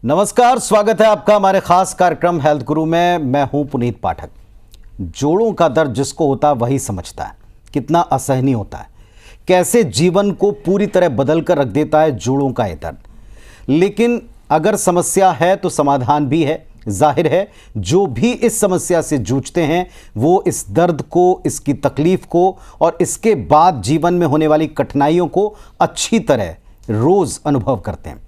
नमस्कार, स्वागत है आपका हमारे खास कार्यक्रम हेल्थ गुरु में। मैं हूं पुनीत पाठक। जोड़ों का दर्द जिसको होता है वही समझता है कितना असहनीय होता है, कैसे जीवन को पूरी तरह बदल कर रख देता है जोड़ों का ये दर्द। लेकिन अगर समस्या है तो समाधान भी है। जाहिर है जो भी इस समस्या से जूझते हैं वो इस दर्द को, इसकी तकलीफ को और इसके बाद जीवन में होने वाली कठिनाइयों को अच्छी तरह रोज अनुभव करते हैं।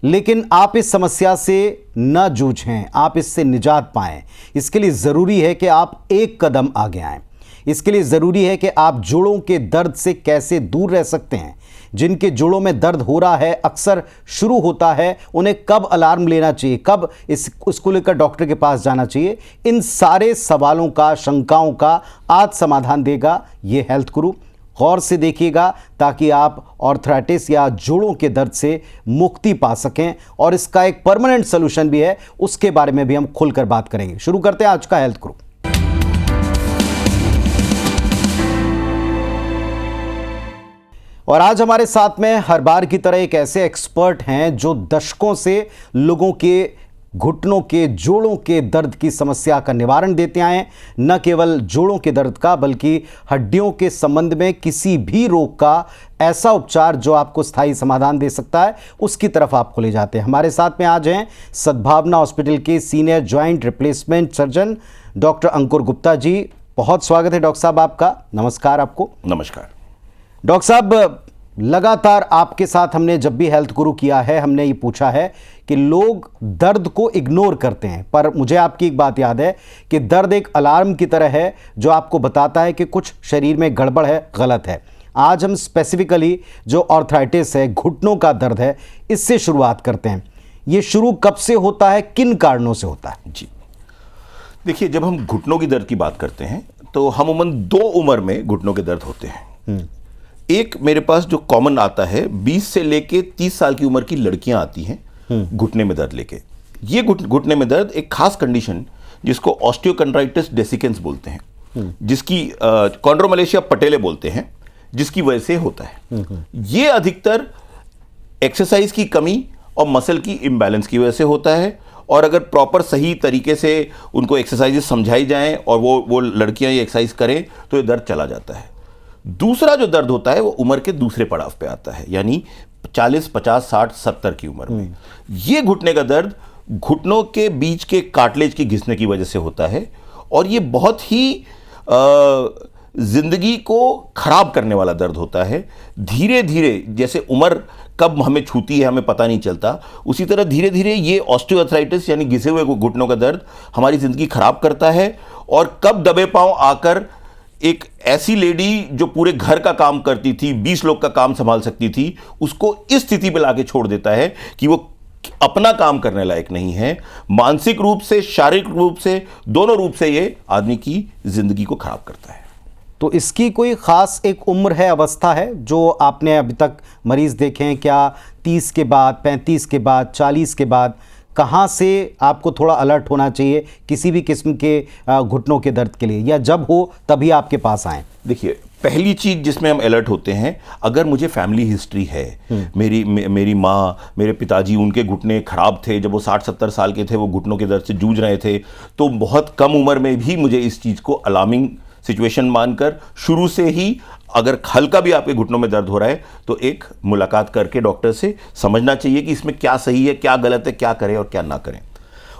लेकिन आप इस समस्या से न जूझें, आप इससे निजात पाएं, इसके लिए ज़रूरी है कि आप एक कदम आगे आएं। इसके लिए ज़रूरी है कि आप जोड़ों के दर्द से कैसे दूर रह सकते हैं। जिनके जोड़ों में दर्द हो रहा है, अक्सर शुरू होता है, उन्हें कब अलार्म लेना चाहिए, कब इसको लेकर डॉक्टर के पास जाना चाहिए, इन सारे सवालों का, शंकाओं का आज समाधान देगा ये हेल्थ गुरु। गौर से देखिएगा ताकि आप आर्थराइटिस या जोड़ों के दर्द से मुक्ति पा सकें और इसका एक परमानेंट सॉल्यूशन भी है, उसके बारे में भी हम खुलकर बात करेंगे। शुरू करते हैं आज का हेल्थ गुरु। और आज हमारे साथ में हर बार की तरह एक ऐसे एक्सपर्ट हैं जो दशकों से लोगों के घुटनों के, जोड़ों के दर्द की समस्या का निवारण देते आए हैं। न केवल जोड़ों के दर्द का बल्कि हड्डियों के संबंध में किसी भी रोग का ऐसा उपचार जो आपको स्थायी समाधान दे सकता है, उसकी तरफ आपको ले जाते हैं। हमारे साथ में आज हैं सद्भावना हॉस्पिटल के senior joint replacement surgeon doctor Ankur Gupta ji. बहुत स्वागत है डॉक्टर साहब आपका। नमस्कार आपको। नमस्कार डॉक्टर साहब, लगातार आपके साथ हमने जब भी हेल्थ गुरु किया है, हमने ये पूछा है कि लोग दर्द को इग्नोर करते हैं, पर मुझे आपकी एक बात याद है कि दर्द एक अलार्म की तरह है जो आपको बताता है कि कुछ शरीर में गड़बड़ है, गलत है। आज हम स्पेसिफिकली जो आर्थराइटिस है, घुटनों का दर्द है, इससे शुरुआत करते हैं। ये शुरू कब से होता है, किन कारणों से होता है? जी देखिए, जब हम घुटनों की दर्द की बात करते हैं तो हम उम्र 2 उम्र में घुटनों के दर्द होते हैं। एक मेरे पास जो कॉमन आता है, 20 से लेके 30 साल की उम्र की लड़कियां आती हैं घुटने में दर्द लेके। ये घुटने में दर्द एक खास कंडीशन जिसको ऑस्टियोकॉन्ड्राइटिस डेसिकेंस बोलते हैं, जिसकी कॉन्ड्रोमलेशिया पटेले बोलते हैं, जिसकी वजह से होता है। ये अधिकतर एक्सरसाइज की कमी और मसल की इम्बैलेंस की वजह से होता है। और अगर प्रॉपर सही तरीके से उनको एक्सरसाइजेस समझाई जाएं और वो लड़कियां ये एक्सरसाइज करें तो ये दर्द चला जाता है। दूसरा जो दर्द होता है वो उम्र के दूसरे पड़ाव पे आता है, यानी 40, 50, 60, 70 की उम्र में। ये घुटने का दर्द घुटनों के बीच के कार्टिलेज की घिसने की वजह से होता है और ये बहुत ही जिंदगी को खराब करने वाला दर्द होता है। धीरे धीरे, जैसे उम्र कब हमें छूती है हमें पता नहीं चलता, उसी तरह धीरे धीरे ये ऑस्टियोआर्थराइटिस यानी घिसे हुए घुटनों का दर्द हमारी जिंदगी खराब करता है। और कब दबे पांव आकर एक ऐसी लेडी जो पूरे घर का काम करती थी, 20 लोग का काम संभाल सकती थी, उसको इस स्थिति पे लाके छोड़ देता है कि वो अपना काम करने लायक नहीं है। मानसिक रूप से, शारीरिक रूप से, दोनों रूप से ये आदमी की जिंदगी को खराब करता है। तो इसकी कोई खास एक उम्र है, अवस्था है जो आपने अभी तक मरीज देखे हैं? क्या 30 के बाद, 35 के बाद, 40 के बाद, कहाँ से आपको थोड़ा अलर्ट होना चाहिए किसी भी किस्म के घुटनों के दर्द के लिए, या जब हो तभी आपके पास आएं? देखिए, पहली चीज जिसमें हम अलर्ट होते हैं, अगर मुझे फैमिली हिस्ट्री है, मेरी माँ, मेरे पिताजी, उनके घुटने खराब थे, जब वो 60-70 साल के थे वो घुटनों के दर्द से जूझ रहे थे, तो बहुत कम उम्र में भी मुझे इस चीज़ को अलार्मिंग सिचुएशन मानकर शुरू से ही, अगर हल्का भी आपके घुटनों में दर्द हो रहा है तो एक मुलाकात करके डॉक्टर से समझना चाहिए कि इसमें क्या सही है, क्या गलत है, क्या करें और क्या ना करें।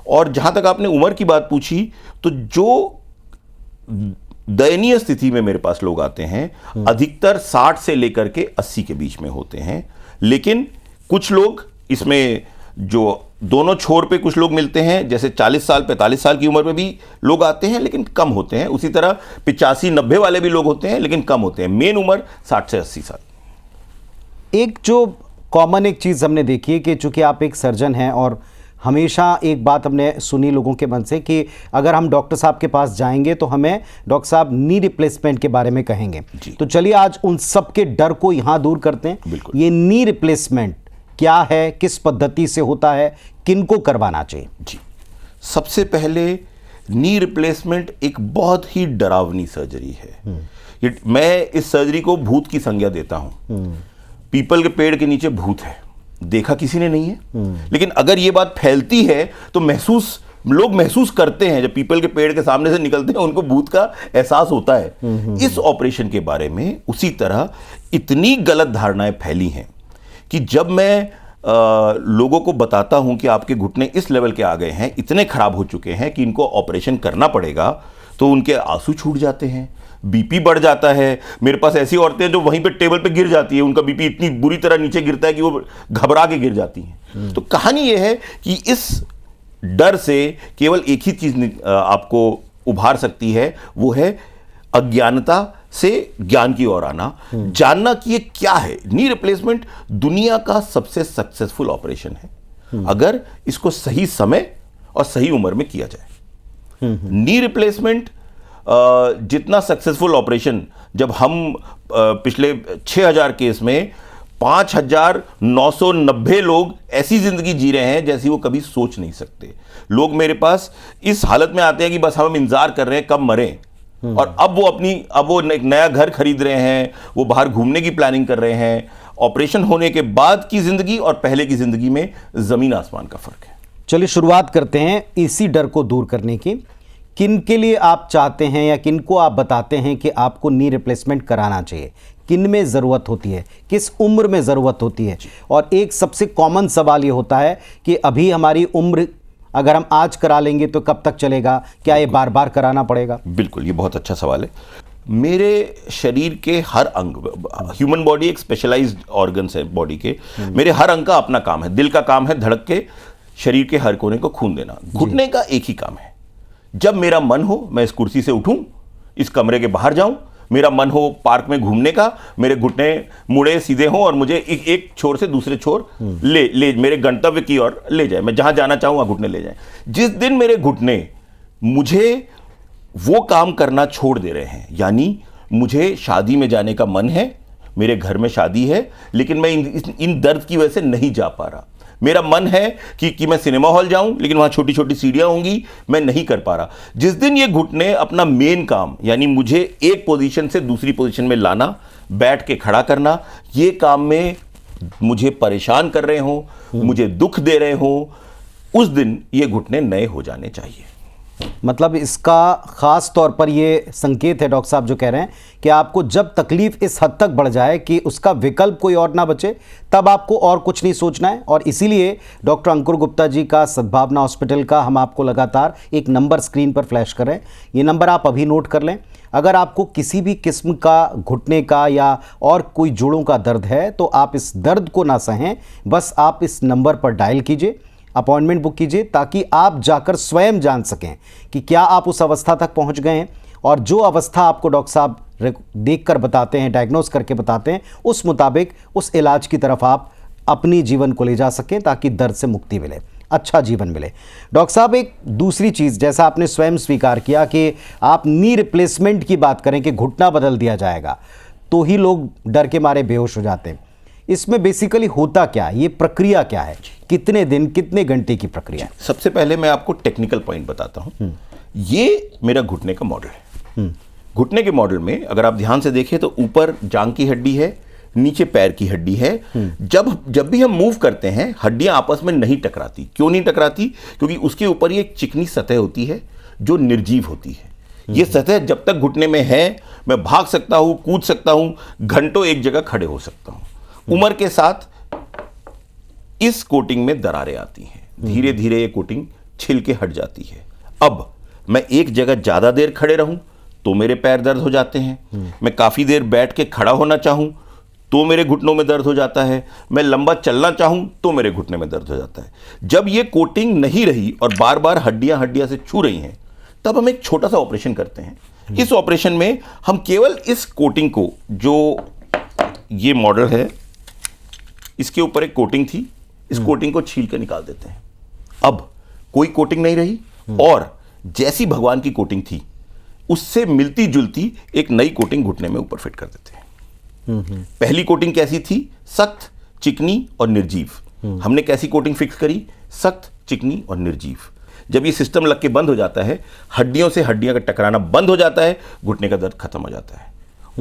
और जहाँ तक आपने उम्र की बात पूछी, तो जो दयनीय स्थिति में मेरे पास लोग आते हैं, अधिकतर 60 से लेकर के 80 के बीच में होते हैं। लेकिन कुछ लोग इसमें जो दोनों छोर पे कुछ लोग मिलते हैं, जैसे 40 साल 45 साल की उम्र में भी लोग आते हैं लेकिन कम होते हैं। उसी तरह 85-90 वाले भी लोग होते हैं लेकिन कम होते हैं। मेन उम्र 60 से 80 साल। एक जो कॉमन एक चीज़ हमने देखी है कि चूंकि आप एक सर्जन हैं और हमेशा एक बात हमने सुनी लोगों के मन से कि अगर हम डॉक्टर साहब के पास जाएंगे तो हमें डॉक्टर साहब नी रिप्लेसमेंट के बारे में कहेंगे। तो चलिए आज उन सब के डर को यहाँ दूर करते हैं। ये नी रिप्लेसमेंट क्या है, किस पद्धति से होता है, किनको करवाना चाहिए? जी, सबसे पहले नी रिप्लेसमेंट एक बहुत ही डरावनी सर्जरी है। मैं इस सर्जरी को भूत की संज्ञा देता हूं। पीपल के पेड़ के नीचे भूत है। देखा किसी ने नहीं है, लेकिन अगर ये बात फैलती है तो लोग महसूस करते हैं, जब पीपल के पेड़ के सामने से निकलते हैं उनको भूत का एहसास होता है। इस ऑपरेशन के बारे में उसी तरह इतनी गलत धारणाएं फैली हैं कि जब मैं लोगों को बताता हूं कि आपके घुटने इस लेवल के आ गए हैं, इतने खराब हो चुके हैं कि इनको ऑपरेशन करना पड़ेगा, तो उनके आंसू छूट जाते हैं, बीपी बढ़ जाता है। मेरे पास ऐसी औरतें हैं जो वहीं पे टेबल पे गिर जाती है, उनका बीपी इतनी बुरी तरह नीचे गिरता है कि वो घबरा के गिर जाती हैं। तो कहानी ये है कि इस डर से केवल एक ही चीज आपको उभार सकती है, वो है अज्ञानता से ज्ञान की ओर आना, जानना कि ये क्या है। नी रिप्लेसमेंट दुनिया का सबसे सक्सेसफुल ऑपरेशन है अगर इसको सही समय और सही उम्र में किया जाए। नी रिप्लेसमेंट जितना सक्सेसफुल ऑपरेशन, जब हम पिछले 6000 केस में 5990 लोग ऐसी जिंदगी जी रहे हैं जैसी वो कभी सोच नहीं सकते। लोग मेरे पास इस हालत में आते हैं कि बस हम इंतजार कर रहे हैं कब मरें, और अब वो एक नया घर खरीद रहे हैं, वो बाहर घूमने की प्लानिंग कर रहे हैं। ऑपरेशन होने के बाद की जिंदगी और पहले की जिंदगी में जमीन आसमान का फर्क है। चलिए शुरुआत करते हैं इसी डर को दूर करने की। किन के लिए आप चाहते हैं या किन को आप बताते हैं कि आपको नी रिप्लेसमेंट कराना चाहिए, किन में ज़रूरत होती है, किस उम्र में ज़रूरत होती है? और एक सबसे कॉमन सवाल ये होता है कि अभी हमारी उम्र, अगर हम आज करा लेंगे तो कब तक चलेगा, क्या ये बार बार कराना पड़ेगा? बिल्कुल, ये बहुत अच्छा सवाल है। मेरे शरीर के हर अंग, ह्यूमन बॉडी एक स्पेशलाइज्ड ऑर्गन्स है बॉडी के, मेरे हर अंग का अपना काम है। दिल का काम है धड़क के शरीर के हर कोने को खून देना। घुटने का एक ही काम है, जब मेरा मन हो मैं इस कुर्सी से उठूं, इस कमरे के बाहर जाऊं, मेरा मन हो पार्क में घूमने का, मेरे घुटने मुड़े सीधे हों और मुझे एक छोर से दूसरे छोर ले मेरे गंतव्य की ओर ले जाए, मैं जहां जाना चाहूं वहां घुटने ले जाए। जिस दिन मेरे घुटने मुझे वो काम करना छोड़ दे रहे हैं, यानी मुझे शादी में जाने का मन है, मेरे घर में शादी है, लेकिन मैं इन दर्द की वजह से नहीं जा पा रहा। मेरा मन है कि मैं सिनेमा हॉल जाऊं, लेकिन वहां छोटी छोटी सीढ़ियां होंगी, मैं नहीं कर पा रहा। जिस दिन ये घुटने अपना मेन काम, यानी मुझे एक पोजीशन से दूसरी पोजीशन में लाना, बैठ के खड़ा करना, ये काम में मुझे परेशान कर रहे हो, मुझे दुख दे रहे हो, उस दिन ये घुटने नए हो जाने चाहिए। मतलब इसका खास तौर पर ये संकेत है डॉक्टर साहब जो कह रहे हैं कि आपको जब तकलीफ इस हद तक बढ़ जाए कि उसका विकल्प कोई और ना बचे, तब आपको और कुछ नहीं सोचना है। और इसीलिए डॉक्टर अंकुर गुप्ता जी का सद्भावना हॉस्पिटल का हम आपको लगातार एक नंबर स्क्रीन पर फ्लैश कर रहे हैं, ये नंबर आप अभी नोट कर लें। अगर आपको किसी भी किस्म का घुटने का या और कोई जोड़ों का दर्द है तो आप इस दर्द को ना सहें, बस आप इस नंबर पर डायल कीजिए, अपॉइंटमेंट बुक कीजिए, ताकि आप जाकर स्वयं जान सकें कि क्या आप उस अवस्था तक पहुंच गए हैं, और जो अवस्था आपको डॉक्टर साहब देखकर बताते हैं, डायग्नोस करके बताते हैं, उस मुताबिक उस इलाज की तरफ आप अपनी जीवन को ले जा सकें, ताकि दर्द से मुक्ति मिले, अच्छा जीवन मिले। डॉक्टर साहब, एक दूसरी चीज़, जैसा आपने स्वयं स्वीकार किया कि आप नी रिप्लेसमेंट की बात करें कि घुटना बदल दिया जाएगा, तो ही लोग डर के मारे बेहोश हो जाते हैं। इसमें बेसिकली होता क्या है, ये प्रक्रिया क्या है, कितने दिन कितने घंटे की प्रक्रिया है? सबसे पहले मैं आपको टेक्निकल पॉइंट बताता हूं। ये मेरा घुटने का मॉडल है। घुटने के मॉडल में अगर आप ध्यान से देखें तो ऊपर जांग की हड्डी है, नीचे पैर की हड्डी है। जब भी हम मूव करते हैं हड्डियां आपस में नहीं टकराती। क्यों नहीं टकराती? क्योंकि उसके ऊपर ये एक चिकनी सतह होती है जो निर्जीव होती है। ये सतह जब तक घुटने में है, मैं भाग सकता हूं, कूद सकता हूं, घंटों एक जगह खड़े हो सकता हूं। उम्र के साथ इस कोटिंग में दरारें आती हैं, धीरे धीरे ये कोटिंग छिल के हट जाती है। अब मैं एक जगह ज्यादा देर खड़े रहूं तो मेरे पैर दर्द हो जाते हैं, मैं काफी देर बैठ के खड़ा होना चाहूं तो मेरे घुटनों में दर्द हो जाता है, मैं लंबा चलना चाहूं तो मेरे घुटने में दर्द हो जाता है। जब ये कोटिंग नहीं रही और बार बार हड्डियां से छू रही हैं, तब हम एक छोटा सा ऑपरेशन करते हैं। इस ऑपरेशन में हम केवल इस कोटिंग को, जो ये मॉडल है, इसके ऊपर एक कोटिंग थी, इस कोटिंग को छील कर निकाल देते हैं। अब कोई कोटिंग नहीं रही और जैसी भगवान की कोटिंग थी उससे मिलती जुलती एक नई कोटिंग घुटने में ऊपर फिट कर देते हैं। पहली कोटिंग कैसी थी? सख्त, चिकनी और निर्जीव। हमने कैसी कोटिंग फिक्स करी? सख्त, चिकनी और निर्जीव। जब ये सिस्टम लग के बंद हो जाता है, हड्डियों से हड्डियां का टकराना बंद हो जाता है, घुटने का दर्द खत्म हो जाता है।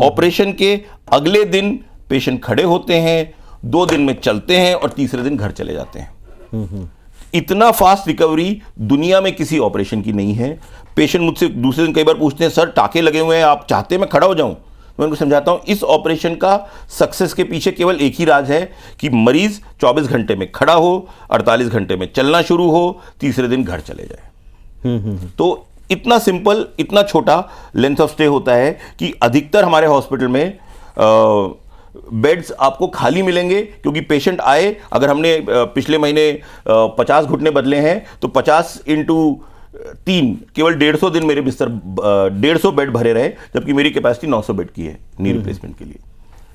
ऑपरेशन के अगले दिन पेशेंट खड़े होते हैं, 2 दिन में चलते हैं और तीसरे दिन घर चले जाते हैं। इतना फास्ट रिकवरी दुनिया में किसी ऑपरेशन की नहीं है। पेशेंट मुझसे दूसरे दिन कई बार पूछते हैं, सर टाके लगे हुए हैं, आप चाहते हैं मैं खड़ा हो जाऊं? मैं उनको समझाता हूं इस ऑपरेशन का सक्सेस के पीछे केवल एक ही राज है कि मरीज 24 घंटे में खड़ा हो, 48 घंटे में चलना शुरू हो, तीसरे दिन घर चले जाए। तो इतना सिंपल, इतना छोटा लेंथ ऑफ स्टे होता है कि अधिकतर हमारे हॉस्पिटल में बेड्स आपको खाली मिलेंगे, क्योंकि पेशेंट आए, अगर हमने पिछले महीने 50 घुटने बदले हैं तो 50 × 3 केवल 150 दिन मेरे बिस्तर 150 बेड भरे रहे, जबकि मेरी कैपेसिटी 900 बेड की है नी रिप्लेसमेंट के लिए।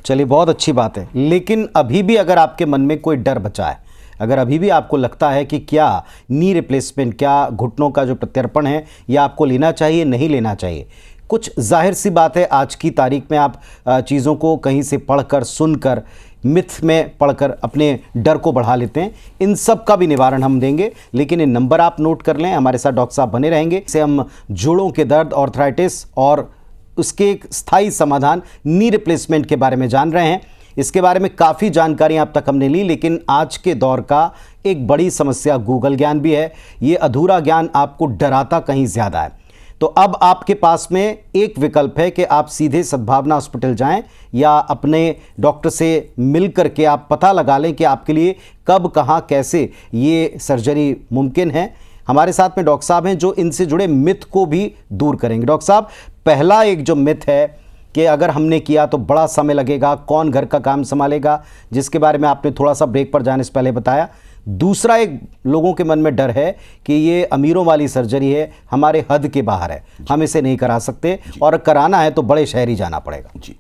चलिए, बहुत अच्छी बात है। लेकिन अभी भी अगर आपके मन में कोई डर बचा है, अगर अभी भी आपको लगता है कि क्या नी रिप्लेसमेंट, क्या घुटनों का जो प्रत्यार्पण है, या आपको लेना चाहिए, नहीं लेना चाहिए, कुछ जाहिर सी बात है आज की तारीख में आप चीज़ों को कहीं से पढ़कर, सुनकर, मिथ में पढ़कर अपने डर को बढ़ा लेते हैं। इन सब का भी निवारण हम देंगे, लेकिन ये नंबर आप नोट कर लें। हमारे साथ डॉक्टर साहब बने रहेंगे। इसे हम जोड़ों के दर्द, ऑर्थराइटिस और उसके एक स्थायी समाधान नी रिप्लेसमेंट के बारे में जान रहे हैं। इसके बारे में काफ़ी जानकारी अब तक हमने ली, लेकिन आज के दौर का एक बड़ी समस्या गूगल ज्ञान भी है। ये अधूरा ज्ञान आपको डराता कहीं ज़्यादा है। तो अब आपके पास में एक विकल्प है कि आप सीधे सद्भावना हॉस्पिटल जाएं, या अपने डॉक्टर से मिल करके आप पता लगा लें कि आपके लिए कब, कहाँ, कैसे ये सर्जरी मुमकिन है। हमारे साथ में डॉक्टर साहब हैं जो इनसे जुड़े मिथ को भी दूर करेंगे। डॉक्टर साहब, पहला एक जो मिथ है कि अगर हमने किया तो बड़ा समय लगेगा, कौन घर का काम संभालेगा, जिसके बारे में आपने थोड़ा सा ब्रेक पर जाने से पहले बताया। दूसरा एक लोगों के मन में डर है कि ये अमीरों वाली सर्जरी है, हमारे हद के बाहर है, हम इसे नहीं करा सकते, और कराना है तो बड़े शहर ही जाना पड़ेगा। जी,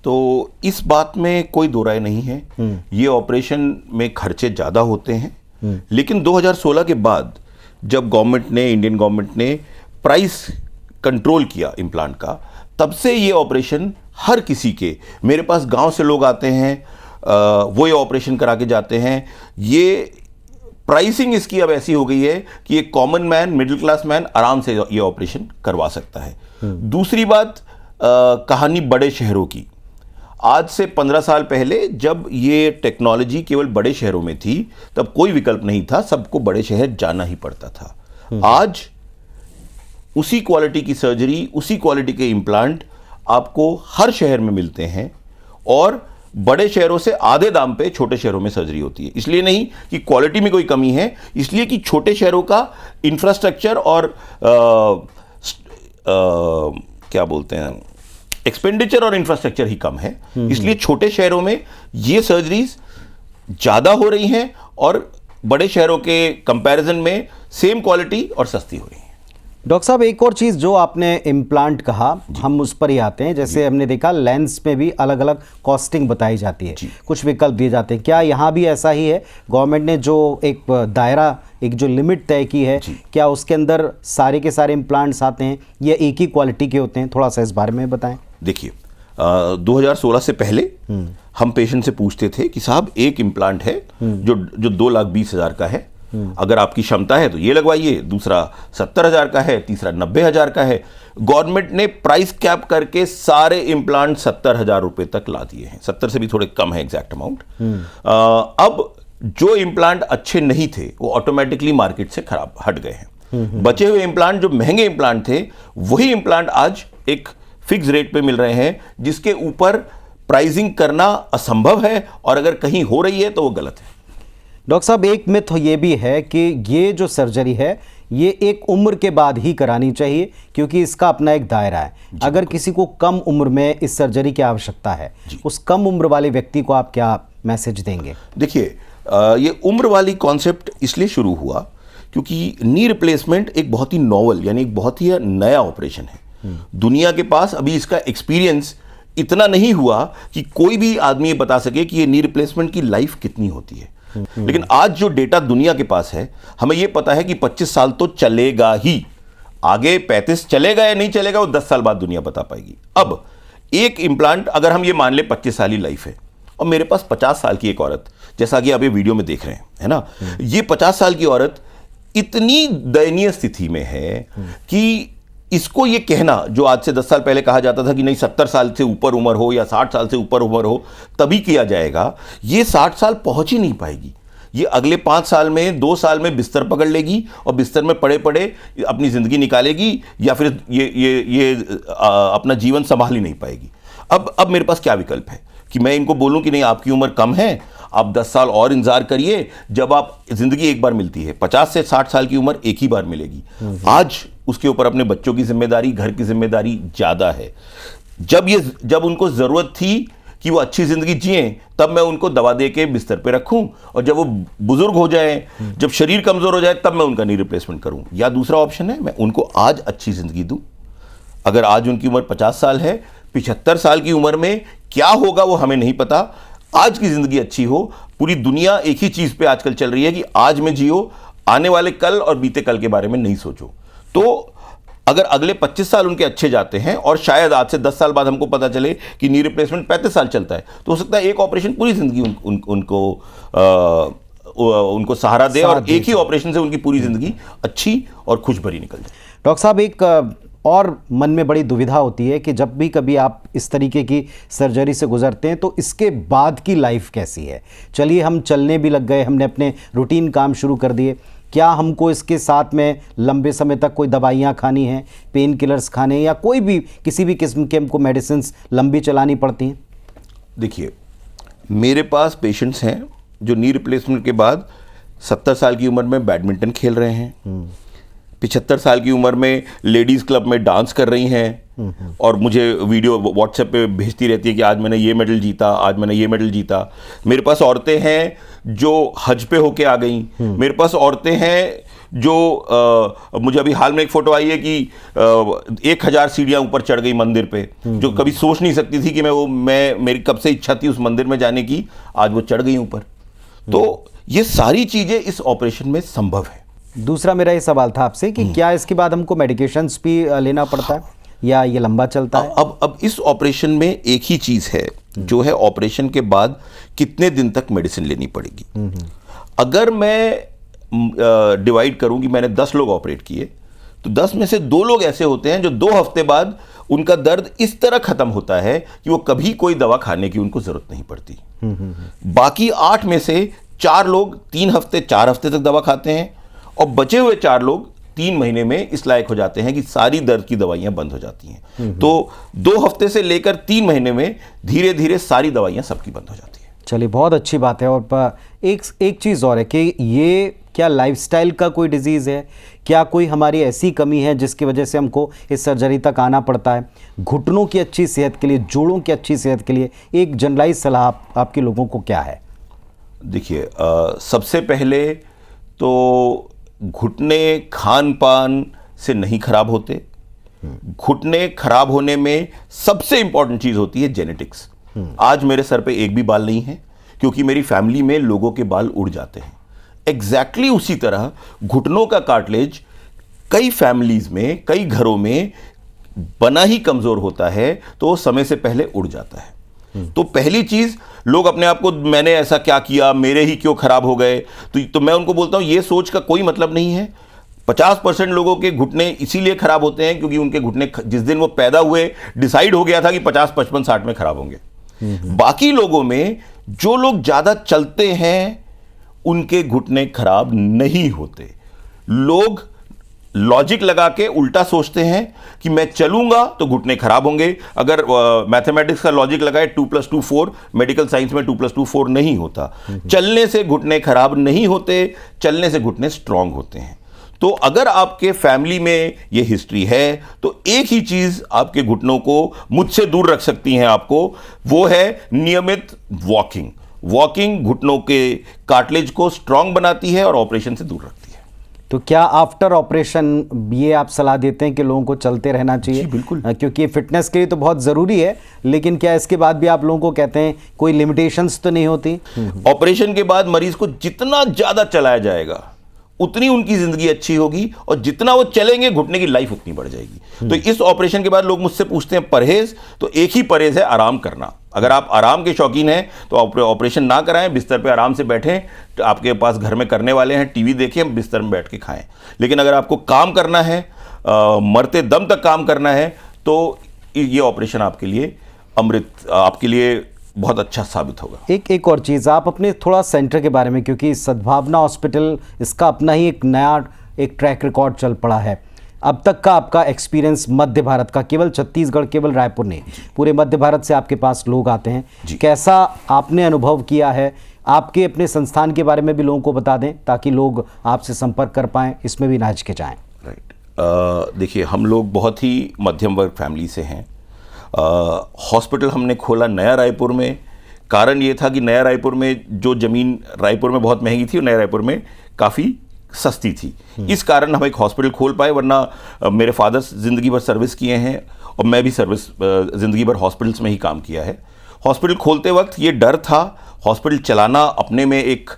तो इस बात में कोई दो राय नहीं है। ये ऑपरेशन में खर्चे ज़्यादा होते हैं, लेकिन 2016 के बाद जब गवर्नमेंट ने, इंडियन गवर्नमेंट ने प्राइस कंट्रोल किया इम्प्लांट का, तब से ये ऑपरेशन हर किसी के, मेरे पास गांव से लोग आते हैं, वो ये ऑपरेशन करा के जाते हैं। ये प्राइसिंग इसकी अब ऐसी हो गई है कि एक common man, middle class man आराम से ये ऑपरेशन करवा सकता है। दूसरी बात, कहानी बड़े शहरों की। आज से 15 साल पहले जब ये टेक्नोलॉजी केवल बड़े शहरों में थी, तब कोई विकल्प नहीं था, सबको बड़े शहर जाना ही पड़ता था। आज उसी क्वालिटी की सर्जरी, उसी क्वालिटी के इम्प्लांट आपको हर शहर में मिलते हैं, और बड़े शहरों से आधे दाम पे छोटे शहरों में सर्जरी होती है। इसलिए नहीं कि क्वालिटी में कोई कमी है, इसलिए कि छोटे शहरों का इंफ्रास्ट्रक्चर और क्या बोलते हैं, एक्सपेंडिचर और इंफ्रास्ट्रक्चर ही कम है। इसलिए छोटे शहरों में ये सर्जरीज ज़्यादा हो रही हैं, और बड़े शहरों के कंपैरिजन में सेम क्वालिटी और सस्ती हो रही है। डॉक्टर साहब, एक और चीज़ जो आपने इम्प्लांट कहा, हम उस पर ही आते हैं। जैसे हमने देखा लेंस में भी अलग अलग कॉस्टिंग बताई जाती है, कुछ विकल्प दिए जाते हैं। क्या यहाँ भी ऐसा ही है? गवर्नमेंट ने जो एक दायरा, एक जो लिमिट तय की है, क्या उसके अंदर सारे के सारे इम्प्लांट्स आते हैं या एक ही क्वालिटी के होते हैं? थोड़ा सा इस बारे में बताएं। देखिए, 2016 से पहले हम पेशेंट से पूछते थे कि साहब एक इम्प्लांट है जो 2,20,000 का है, अगर आपकी क्षमता है तो ये लगवाइए, दूसरा 70,000 का है, तीसरा 90,000 का है। गवर्नमेंट ने प्राइस कैप करके सारे इम्प्लांट 70,000 रुपए तक ला दिए हैं। 70 से भी थोड़े कम है एग्जैक्ट अमाउंट। अब जो इम्प्लांट अच्छे नहीं थे वो ऑटोमेटिकली मार्केट से खराब हट गए हैं। बचे हुए इम्प्लांट जो महंगे इम्प्लांट थे, वही इम्प्लांट आज एक फिक्स रेट पे मिल रहे हैं, जिसके ऊपर प्राइसिंग करना असंभव है, और अगर कहीं हो रही है तो वो गलत है। डॉक्टर साहब, एक मिथ ये भी है कि ये जो सर्जरी है ये एक उम्र के बाद ही करानी चाहिए, क्योंकि इसका अपना एक दायरा है। अगर किसी को कम उम्र में इस सर्जरी की आवश्यकता है, उस कम उम्र वाले व्यक्ति को आप क्या मैसेज देंगे? देखिए, ये उम्र वाली कॉन्सेप्ट इसलिए शुरू हुआ क्योंकि नी रिप्लेसमेंट एक बहुत ही नॉवल, यानी एक बहुत ही नया ऑपरेशन है। दुनिया के पास अभी इसका एक्सपीरियंस इतना नहीं हुआ कि कोई भी आदमी ये बता सके कि ये नी रिप्लेसमेंट की लाइफ कितनी होती है। लेकिन आज जो डेटा दुनिया के पास है, हमें यह पता है कि 25 साल तो चलेगा ही। आगे 35 चलेगा या नहीं चलेगा, वो 10 साल बाद दुनिया बता पाएगी। अब एक इम्प्लांट, अगर हम ये मान ले 25 साल ही लाइफ है, और मेरे पास 50 साल की एक औरत, जैसा कि आप ये वीडियो में देख रहे हैं, है ना, ये 50 साल की औरत इतनी दयनीय स्थिति में है कि इसको ये कहना जो आज से 10 साल पहले कहा जाता था कि नहीं 70 साल से ऊपर उम्र हो या 60 साल से ऊपर उम्र हो तभी किया जाएगा, ये 60 साल पहुंच ही नहीं पाएगी। ये अगले 5 साल में 2 साल में बिस्तर पकड़ लेगी और बिस्तर में पड़े पड़े अपनी ज़िंदगी निकालेगी या फिर ये अपना जीवन संभाल ही नहीं पाएगी। अब मेरे पास क्या विकल्प है कि मैं इनको बोलूं कि नहीं आपकी उम्र कम है, आप 10 साल और इंतजार करिए, जब आप जिंदगी एक बार मिलती है, 50 से 60 साल की उम्र एक ही बार मिलेगी। आज उसके ऊपर अपने बच्चों की जिम्मेदारी, घर की जिम्मेदारी ज़्यादा है। जब उनको ज़रूरत थी कि वो अच्छी ज़िंदगी जिए, तब मैं उनको दवा दे के बिस्तर पे रखूं, और जब वो बुजुर्ग हो जाए, जब शरीर कमज़ोर हो जाए, तब मैं उनका नी रिप्लेसमेंट करूं। या दूसरा ऑप्शन है मैं उनको आज अच्छी ज़िंदगी दूं। अगर आज उनकी उम्र 50 साल है, 75 साल की उम्र में क्या होगा वो हमें नहीं पता। आज की ज़िंदगी अच्छी हो। पूरी दुनिया एक ही चीज़ पे आजकल चल रही है कि आज में जियो, आने वाले कल और बीते कल के बारे में नहीं सोचो। तो अगर अगले 25 साल उनके अच्छे जाते हैं और शायद आज से 10 साल बाद हमको पता चले कि नी रिप्लेसमेंट 35 साल चलता है, तो हो सकता है एक ऑपरेशन पूरी ज़िंदगी उनको सहारा दे और एक ही ऑपरेशन से उनकी पूरी ज़िंदगी अच्छी और खुशभरी निकल जाए। डॉक्टर साहब, एक और मन में बड़ी दुविधा होती है कि जब भी कभी आप इस तरीके की सर्जरी से गुजरते हैं तो इसके बाद की लाइफ कैसी है। चलिए हम चलने भी लग गए, हमने अपने रूटीन काम शुरू कर दिए, क्या हमको इसके साथ में लंबे समय तक कोई दवाइयाँ खानी हैं, पेन किलर्स खाने, या कोई भी किसी भी किस्म के हमको मेडिसिन्स लंबी चलानी पड़ती हैं? देखिए, मेरे पास पेशेंट्स हैं जो नी रिप्लेसमेंट के बाद 70 साल की उम्र में बैडमिंटन खेल रहे हैं, 75 साल की उम्र में लेडीज़ क्लब में डांस कर रही हैं और मुझे वीडियो व्हाट्सएप पे भेजती रहती है कि आज मैंने ये मेडल जीता, आज मैंने ये मेडल जीता। मेरे पास औरतें हैं जो हज पे होके आ गई। मेरे पास औरतें हैं जो मुझे अभी हाल में एक फ़ोटो आई है कि 1000 सीढ़ियाँ ऊपर चढ़ गई मंदिर पे, जो कभी सोच नहीं सकती थी कि मेरी कब से इच्छा थी उस मंदिर में जाने की, आज वो चढ़ गई ऊपर। तो ये सारी चीज़ें इस ऑपरेशन में संभव है। दूसरा मेरा ये सवाल था आपसे कि क्या इसके बाद हमको मेडिकेशंस भी लेना पड़ता है या ये लंबा चलता है? अब इस ऑपरेशन में एक ही चीज़ है जो है ऑपरेशन के बाद कितने दिन तक मेडिसिन लेनी पड़ेगी। अगर मैं डिवाइड करूं कि मैंने 10 लोग ऑपरेट किए, तो 10 में से 2 लोग ऐसे होते हैं जो 2 हफ्ते बाद उनका दर्द इस तरह खत्म होता है कि वो कभी कोई दवा खाने की उनको जरूरत नहीं पड़ती। बाकी 8 में से 4 लोग 3 हफ्ते 4 हफ्ते तक दवा खाते हैं और बचे हुए 4 लोग 3 महीने में इस लायक हो जाते हैं कि सारी दर्द की दवाइयां बंद हो जाती हैं। तो 2 हफ्ते से लेकर 3 महीने में धीरे धीरे सारी दवाइयां सबकी बंद हो जाती हैं। चलिए, बहुत अच्छी बात है। और एक चीज़ और है कि ये क्या लाइफस्टाइल का कोई डिजीज़ है, क्या कोई हमारी ऐसी कमी है जिसकी वजह से हमको इस सर्जरी तक आना पड़ता है? घुटनों की अच्छी सेहत के लिए, जोड़ों की अच्छी सेहत के लिए एक जनरलाइज सलाह आपके लोगों को क्या है? देखिए, सबसे पहले तो घुटने खान पान से नहीं खराब होते। घुटने खराब होने में सबसे इंपॉर्टेंट चीज होती है जेनेटिक्स। आज मेरे सर पे एक भी बाल नहीं है क्योंकि मेरी फैमिली में लोगों के बाल उड़ जाते हैं। एग्जैक्टली उसी तरह घुटनों का कार्टिलेज कई फैमिलीज में, कई घरों में बना ही कमजोर होता है, तो वो समय से पहले उड़ जाता है। तो पहली चीज, लोग अपने आप को मैंने ऐसा क्या किया, मेरे ही क्यों खराब हो गए, तो मैं उनको बोलता हूं ये सोच का कोई मतलब नहीं है। 50% लोगों के घुटने इसीलिए खराब होते हैं क्योंकि उनके घुटने जिस दिन वो पैदा हुए डिसाइड हो गया था कि 50, 55, 60 में खराब होंगे। बाकी लोगों में जो लोग ज्यादा चलते हैं उनके घुटने खराब नहीं होते। लोग लॉजिक लगा के उल्टा सोचते हैं कि मैं चलूंगा तो घुटने खराब होंगे। अगर मैथमेटिक्स का लॉजिक लगाए 2 + 2 4, मेडिकल साइंस में 2 + 2 4 नहीं होता। चलने से घुटने खराब नहीं होते, चलने से घुटने स्ट्रांग होते हैं। तो अगर आपके फैमिली में ये हिस्ट्री है तो एक ही चीज आपके घुटनों को मुझसे दूर रख सकती हैं आपको, वो है नियमित वॉकिंग। वॉकिंग घुटनों के कार्टिलेज को स्ट्रांग बनाती है और ऑपरेशन से दूर रखती है। तो क्या आफ्टर ऑपरेशन ये आप सलाह देते हैं कि लोगों को चलते रहना चाहिए? जी बिल्कुल, क्योंकि ये फिटनेस के लिए तो बहुत ज़रूरी है, लेकिन क्या इसके बाद भी आप लोगों को कहते हैं कोई लिमिटेशंस तो नहीं होती? ऑपरेशन के बाद मरीज को जितना ज़्यादा चलाया जाएगा उतनी उनकी ज़िंदगी अच्छी होगी और जितना वो चलेंगे घुटने की लाइफ उतनी बढ़ जाएगी। तो इस ऑपरेशन के बाद लोग मुझसे पूछते हैं परहेज, तो एक ही परहेज है, आराम करना। अगर आप आराम के शौकीन हैं तो ऑपरेशन ना कराएं, बिस्तर पे आराम से बैठें, तो आपके पास घर में करने वाले हैं, टीवी देखें, बिस्तर में बैठ के खाएं। लेकिन अगर आपको काम करना है, मरते दम तक काम करना है, तो ये ऑपरेशन आपके लिए अमृत, आपके लिए बहुत अच्छा साबित होगा। एक और चीज़, आप अपने थोड़ा सेंटर के बारे में, क्योंकि सद्भावना हॉस्पिटल इसका अपना ही एक नया ट्रैक रिकॉर्ड चल पड़ा है। अब तक का आपका एक्सपीरियंस मध्य भारत का, केवल छत्तीसगढ़, केवल रायपुर नहीं, पूरे मध्य भारत से आपके पास लोग आते हैं, कैसा आपने अनुभव किया है? आपके अपने संस्थान के बारे में भी लोगों को बता दें ताकि लोग आपसे संपर्क कर पाएँ, इसमें भी ना हिचकिचाएं। राइट, देखिए हम लोग बहुत ही मध्यम वर्ग फैमिली से हैं। हॉस्पिटल हमने खोला नया रायपुर में। कारण ये था कि नया रायपुर में जो ज़मीन रायपुर में बहुत महंगी थी और नया रायपुर में काफ़ी सस्ती थी, इस कारण हम एक हॉस्पिटल खोल पाए। वरना मेरे फादर ज़िंदगी भर सर्विस किए हैं और मैं भी ज़िंदगी भर हॉस्पिटल्स में ही काम किया है। हॉस्पिटल खोलते वक्त ये डर था, हॉस्पिटल चलाना अपने में एक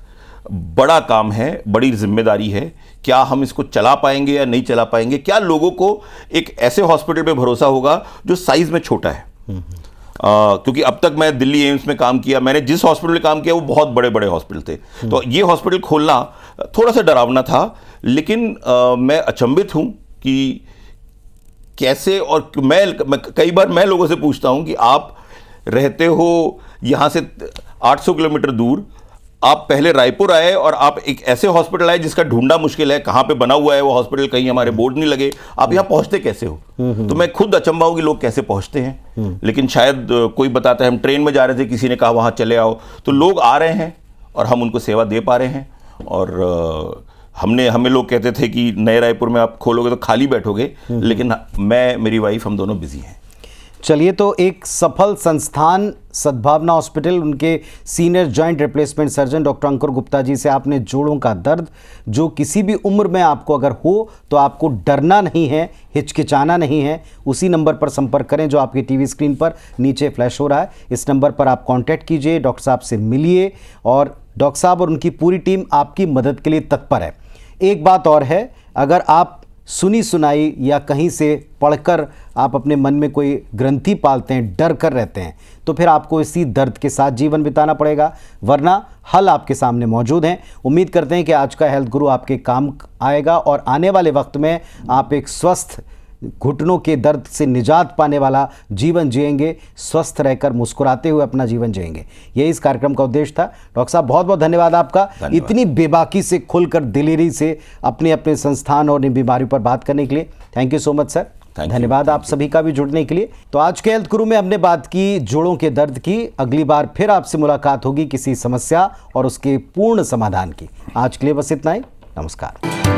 बड़ा काम है, बड़ी जिम्मेदारी है। क्या हम इसको चला पाएंगे या नहीं चला पाएंगे? क्या लोगों को एक ऐसे हॉस्पिटल पे भरोसा होगा जो साइज में छोटा है? क्योंकि अब तक मैं दिल्ली एम्स में काम किया, मैंने जिस हॉस्पिटल में काम किया वो बहुत बड़े बड़े हॉस्पिटल थे, तो ये हॉस्पिटल खोलना थोड़ा सा डरावना था। लेकिन मैं अचंभित हूँ कि कैसे, और मैं कई बार मैं लोगों से पूछता हूँ कि आप रहते हो यहाँ से 800 किलोमीटर दूर, आप पहले रायपुर आए और आप एक ऐसे हॉस्पिटल आए जिसका ढूंढना मुश्किल है, कहाँ पे बना हुआ है वो हॉस्पिटल, कहीं हमारे बोर्ड नहीं लगे, आप यहाँ पहुँचते कैसे हो? तो मैं खुद अचंभा हूँ कि लोग कैसे पहुँचते हैं। लेकिन शायद कोई बताता है, हम ट्रेन में जा रहे थे, किसी ने कहा वहाँ चले आओ, तो लोग आ रहे हैं और हम उनको सेवा दे पा रहे हैं। और हमें लोग कहते थे कि नए रायपुर में आप खोलोगे तो खाली बैठोगे, लेकिन मैं, मेरी वाइफ, हम दोनों बिजी हैं। चलिए, तो एक सफल संस्थान सद्भावना हॉस्पिटल, उनके senior joint replacement surgeon doctor Ankur Gupta ji से आपने जोड़ों का दर्द, जो किसी भी उम्र में आपको अगर हो तो आपको डरना नहीं है, हिचकिचाना नहीं है। उसी नंबर पर संपर्क करें जो आपकी टीवी स्क्रीन पर नीचे फ्लैश हो रहा है। इस नंबर पर आप कांटेक्ट कीजिए, डॉक्टर साहब से मिलिए और डॉक्टर साहब और उनकी पूरी टीम आपकी मदद के लिए तत्पर है। एक बात और है, अगर आप सुनी सुनाई या कहीं से पढ़कर आप अपने मन में कोई ग्रंथि पालते हैं, डर कर रहते हैं, तो फिर आपको इसी दर्द के साथ जीवन बिताना पड़ेगा, वरना हल आपके सामने मौजूद हैं। उम्मीद करते हैं कि आज का हेल्थ गुरु आपके काम आएगा और आने वाले वक्त में आप एक स्वस्थ, घुटनों के दर्द से निजात पाने वाला जीवन जिएंगे, स्वस्थ रहकर मुस्कुराते हुए अपना जीवन जिएंगे। यही इस कार्यक्रम का उद्देश्य था। डॉक्टर साहब, बहुत बहुत धन्यवाद आपका, इतनी बेबाकी से, खुलकर, दिलेरी से अपने अपने संस्थान और इन बीमारियों पर बात करने के लिए। Thank you so much sir. धन्यवाद आप सभी का भी जुड़ने के लिए। तो आज के हेल्थ गुरु में हमने बात की जोड़ों के दर्द की। अगली बार फिर आपसे मुलाकात होगी किसी समस्या और उसके पूर्ण समाधान की। आज के लिए बस इतना ही। नमस्कार।